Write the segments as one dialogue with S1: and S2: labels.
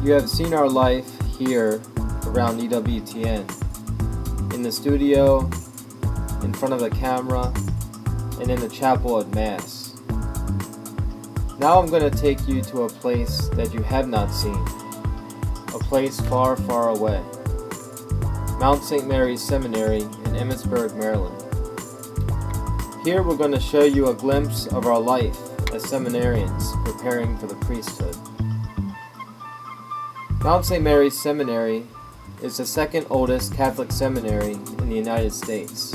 S1: You have seen our life here around EWTN, in the studio, in front of the camera, and in the chapel at Mass. Now I'm going to take you to a place that you have not seen, a place far, far away. Mount St. Mary's Seminary in Emmitsburg, Maryland. Here we're going to show you a glimpse of our life as seminarians preparing for the priesthood. Mount St. Mary's Seminary is the second oldest Catholic seminary in the United States.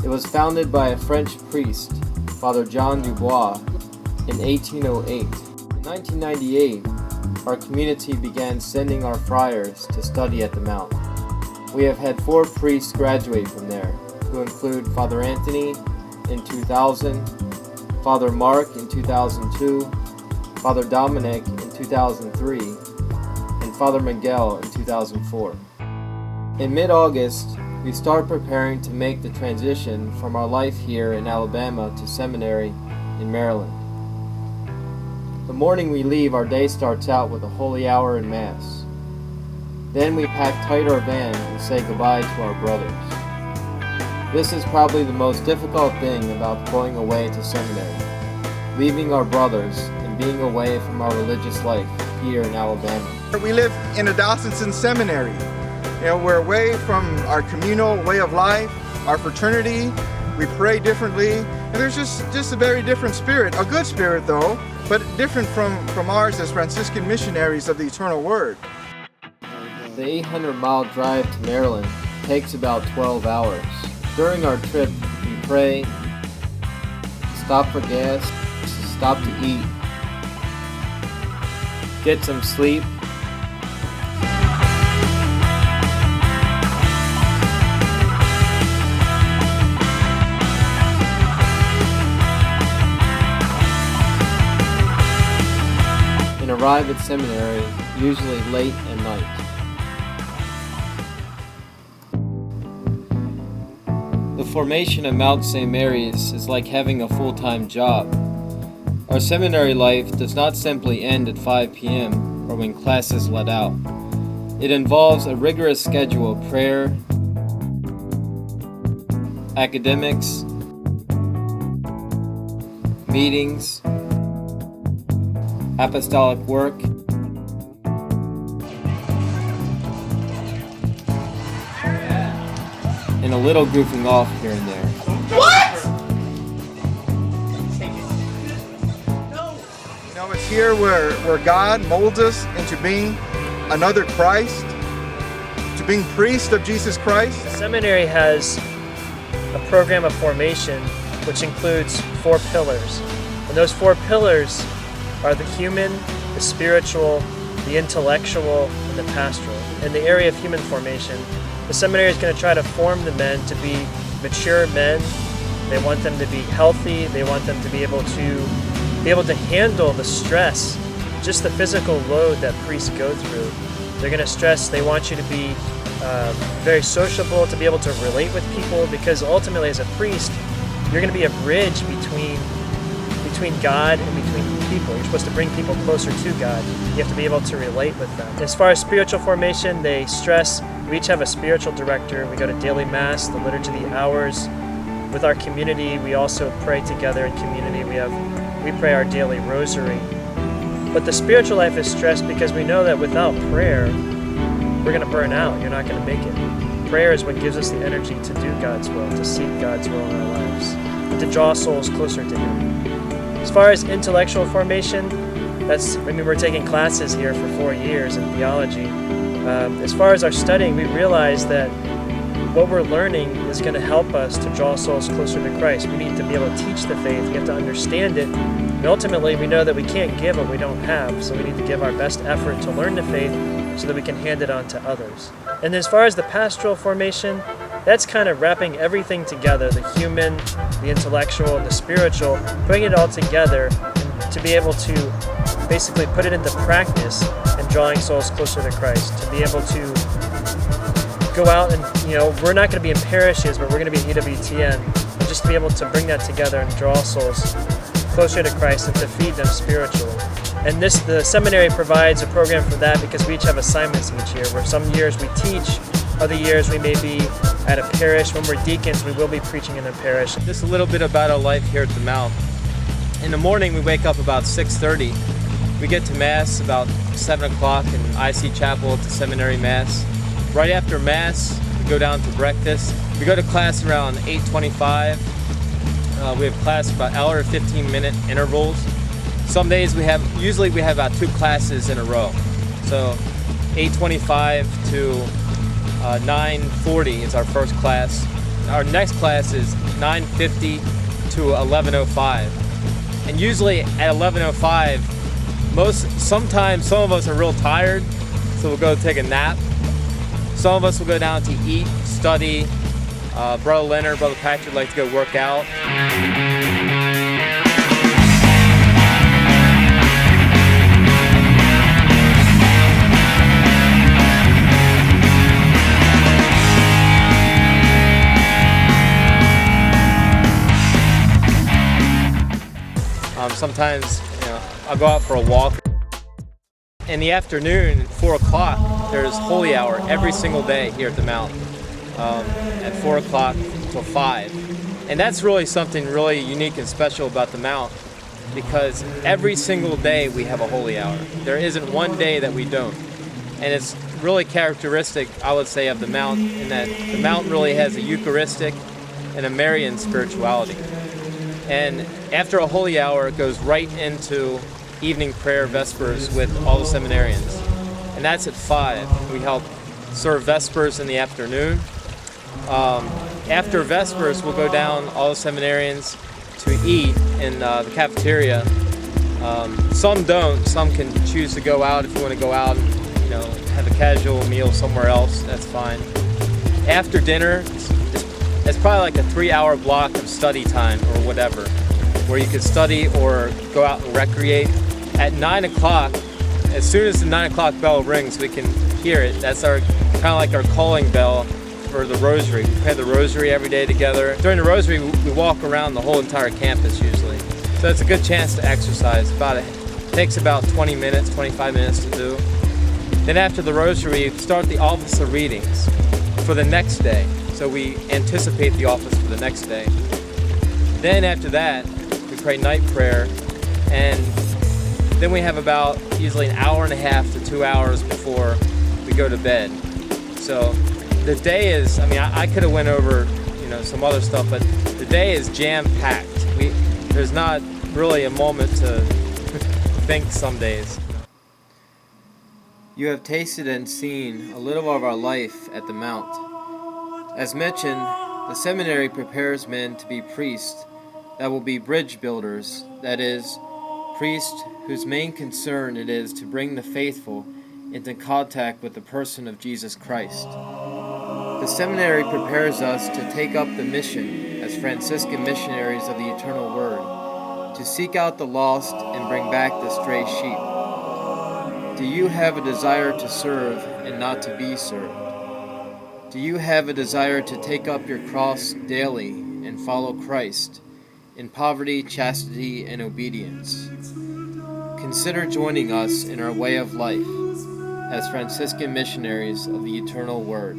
S1: It was founded by a French priest, Father John Dubois, in 1808. In 1998, our community began sending our friars to study at the Mount. We have had 4 priests graduate from there, who include Father Anthony in 2000, Father Mark in 2002, Father Dominic in 2003, and Father Miguel in 2004. In mid-August, we start preparing to make the transition from our life here in Alabama to seminary in Maryland. The morning we leave, our day starts out with a holy hour in Mass. Then we pack tight our van and say goodbye to our brothers. This is probably the most difficult thing about going away to seminary, leaving our brothers and being away from our religious life here in Alabama.
S2: We live in a diocesan seminary. We're away from our communal way of life, our fraternity. We pray differently, and there's just a very different spirit, a good spirit though, but different from ours as Franciscan Missionaries of the Eternal Word.
S1: The 800-mile drive to Maryland takes about 12 hours. During our trip, we pray, stop for gas, stop to eat, get some sleep, and arrive at seminary usually late at night. The formation of Mount St. Mary's is like having a full-time job. Our seminary life does not simply end at 5 p.m. or when classes let out. It involves a rigorous schedule of prayer, academics, meetings, apostolic work, and a little goofing off here and there.
S2: What? It's here where God molds us into being another Christ, to being priest of Jesus Christ.
S3: The seminary has a program of formation which includes 4 pillars. And those 4 pillars are the human, the spiritual, the intellectual, and the pastoral. In the area of human formation, the seminary is going to try to form the men to be mature men. They want them to be healthy. They want them to be able to handle the stress, just the physical load that priests go through. They're going to stress, they want you to be very sociable, to be able to relate with people, because ultimately as a priest, you're going to be a bridge between God and between people. You're supposed to bring people closer to God. You have to be able to relate with them. As far as spiritual formation, they stress we each have a spiritual director. We go to daily Mass, the Liturgy of the Hours. With our community, we also pray together in community. We pray our daily rosary. But the spiritual life is stressed because we know that without prayer, we're going to burn out. You're not going to make it. Prayer is what gives us the energy to do God's will, to seek God's will in our lives, and to draw souls closer to Him. As far as intellectual formation, we're taking classes here for 4 years in theology. As far as our studying, we realize that what we're learning is going to help us to draw souls closer to Christ. We need to be able to teach the faith. We have to understand it. And ultimately, we know that we can't give what we don't have, so we need to give our best effort to learn the faith so that we can hand it on to others. And as far as the pastoral formation, that's kind of wrapping everything together, the human, the intellectual, and the spiritual, putting it all together to be able to basically put it into practice and drawing souls closer to Christ, to be able to go out and, we're not going to be in parishes, but we're going to be in EWTN, and just to be able to bring that together and draw souls closer to Christ and to feed them spiritually. And the seminary provides a program for that because we each have assignments each year, where some years we teach, other years we may be at a parish. When we're deacons, we will be preaching in a parish.
S1: Just a little bit about our life here at the Mount. In the morning, we wake up about 6:30. We get to Mass about 7 o'clock in IC Chapel at the Seminary Mass. Right after Mass, we go down to breakfast. We go to class around 8:25. We have class about hour to 15-minute intervals. Some days usually we have about 2 classes in a row. So 8:25 to 9:40 is our first class. Our next class is 9:50 to 11:05. And usually at 11:05, sometimes some of us are real tired, so we'll go take a nap. Some of us will go down to eat, study. Brother Leonard, Brother Patrick like to go work out. Sometimes, I'll go out for a walk. In the afternoon, at 4 o'clock, there's Holy Hour every single day here at the Mount, at 4 o'clock till 5. And that's really something really unique and special about the Mount, because every single day we have a Holy Hour. There isn't one day that we don't. And it's really characteristic, I would say, of the Mount, in that the Mount really has a Eucharistic and a Marian spirituality. And after a Holy Hour, it goes right into evening prayer, Vespers, with all the seminarians. And that's at 5. We help serve Vespers in the afternoon. After Vespers, we'll go down, all the seminarians, to eat in the cafeteria. Some don't. Some can choose to go out. If you want to go out and have a casual meal somewhere else, that's fine. After dinner, it's probably like a 3-hour block of study time or whatever, where you could study or go out and recreate. At 9 o'clock, as soon as the 9 o'clock bell rings, we can hear it. That's kind of like our calling bell for the Rosary. We pray the Rosary every day together. During the Rosary, we walk around the whole entire campus usually. So it's a good chance to exercise. It takes about 20 minutes, 25 minutes to do. Then after the Rosary, we start the Office of Readings for the next day. So we anticipate the office for the next day. Then after that, we pray night prayer, and then we have about usually an hour and a half to 2 hours before we go to bed. So the day is, I could have went over, some other stuff, but the day is jam-packed. There's not really a moment to think some days. You have tasted and seen a little of our life at the Mount. As mentioned, the seminary prepares men to be priests that will be bridge builders, that is, priests whose main concern it is to bring the faithful into contact with the person of Jesus Christ. The seminary prepares us to take up the mission as Franciscan Missionaries of the Eternal Word, to seek out the lost and bring back the stray sheep. Do you have a desire to serve and not to be served? Do you have a desire to take up your cross daily and follow Christ in poverty, chastity, and obedience? Consider joining us in our way of life as Franciscan Missionaries of the Eternal Word.